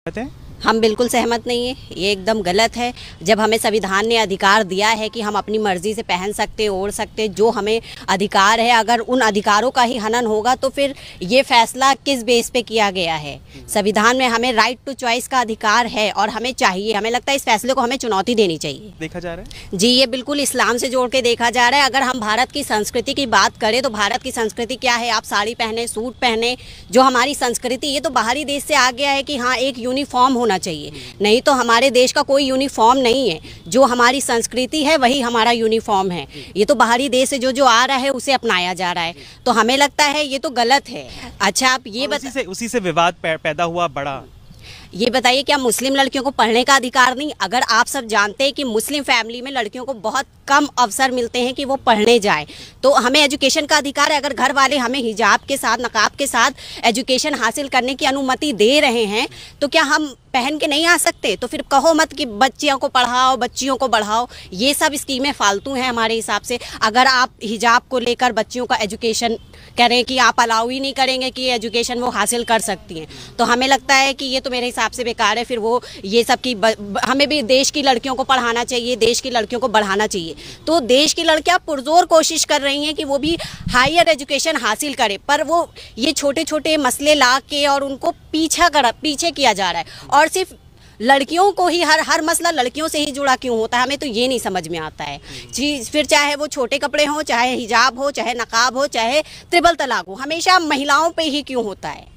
हैं? हम बिल्कुल सहमत नहीं है, ये एकदम गलत है। जब हमें संविधान ने अधिकार दिया है कि हम अपनी मर्जी से पहन सकते, ओढ़ सकते, जो हमें अधिकार है, अगर उन अधिकारों का ही हनन होगा तो फिर ये फैसला किस बेस पे किया गया है? संविधान में हमें राइट टू चॉइस का अधिकार है और हमें चाहिए, हमें लगता है इस फैसले को हमें चुनौती देनी चाहिए। देखा जा रहा है जी, ये बिल्कुल इस्लाम से जोड़ के देखा जा रहा है। अगर हम भारत की संस्कृति की बात करें तो भारत की संस्कृति क्या है? आप साड़ी पहने, सूट पहने, जो हमारी संस्कृति, ये तो बाहरी देश से आ गया है कि हाँ एक यूनिफॉर्म होना चाहिए। नहीं तो हमारे देश का कोई यूनिफॉर्म नहीं है, जो हमारी संस्कृति है वही हमारा यूनिफॉर्म है। ये तो बाहरी देश से जो आ रहा है उसे अपनाया जा रहा है, तो हमें लगता है ये तो गलत है। अच्छा, आप ये उसी से विवाद पैदा हुआ बड़ा। ये बताइए, क्या मुस्लिम लड़कियों को पढ़ने का अधिकार नहीं? अगर आप सब जानते हैं कि मुस्लिम फैमिली में लड़कियों को बहुत कम अवसर मिलते हैं कि वो पढ़ने जाए, तो हमें एजुकेशन का अधिकार है। अगर घर वाले हमें हिजाब के साथ, नकाब के साथ एजुकेशन हासिल करने की अनुमति दे रहे हैं, तो क्या हम पहन के नहीं आ सकते? तो फिर कहो मत कि बच्चियों को पढ़ाओ, बच्चियों को बढ़ाओ। ये सब स्कीमें फालतू हैं हमारे हिसाब से। अगर आप हिजाब को लेकर बच्चियों का एजुकेशन करें कि आप अलाउ ही नहीं करेंगे कि एजुकेशन वो हासिल कर सकती हैं, तो हमें लगता है कि ये तो मेरे हिसाब से बेकार है। फिर वो ये सब की हमें भी देश की लड़कियों को पढ़ाना चाहिए, देश की लड़कियों को बढ़ाना चाहिए। तो देश की लड़कियां पुरजोर कोशिश कर रही हैं कि वो भी हायर एजुकेशन हासिल करें, पर वो ये छोटे छोटे मसले ला के और उनको पीछे किया जा रहा है। और सिर्फ लड़कियों को ही हर मसला लड़कियों से ही जुड़ा क्यों होता है, हमें तो ये नहीं समझ में आता है। जी, फिर चाहे वो छोटे कपड़े हों, चाहे हिजाब हो, चाहे नकाब हो, चाहे ट्रिपल तलाक हो, हमेशा महिलाओं पे ही क्यों होता है?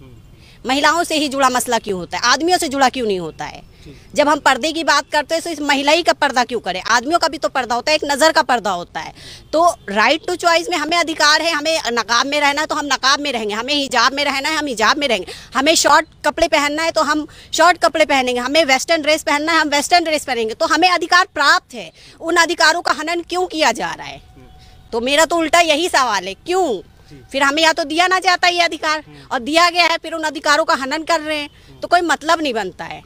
महिलाओं से ही जुड़ा मसला क्यों होता है? आदमियों से जुड़ा क्यों नहीं होता है? जब हम पर्दे की बात करते हैं तो इस महिला ही का पर्दा क्यों करें? आदमियों का भी तो पर्दा होता है, एक नज़र का पर्दा होता है। तो राइट टू चॉइस में हमें अधिकार है। हमें नकाब में रहना है तो हम नकाब में रहेंगे, हमें हिजाब में रहना है हम हिजाब में रहेंगे, हमें शॉर्ट कपड़े पहनना है तो हम शॉर्ट कपड़े पहनेंगे, हमें वेस्टर्न ड्रेस पहनना है हम वेस्टर्न ड्रेस पहनेंगे। तो हमें अधिकार प्राप्त है, उन अधिकारों का हनन क्यों किया जा रहा है? तो मेरा तो उल्टा यही सवाल है, क्यों? फिर हमें या तो दिया ना जाता ये अधिकार, और दिया गया है फिर उन अधिकारों का हनन कर रहे हैं, तो कोई मतलब नहीं बनता है।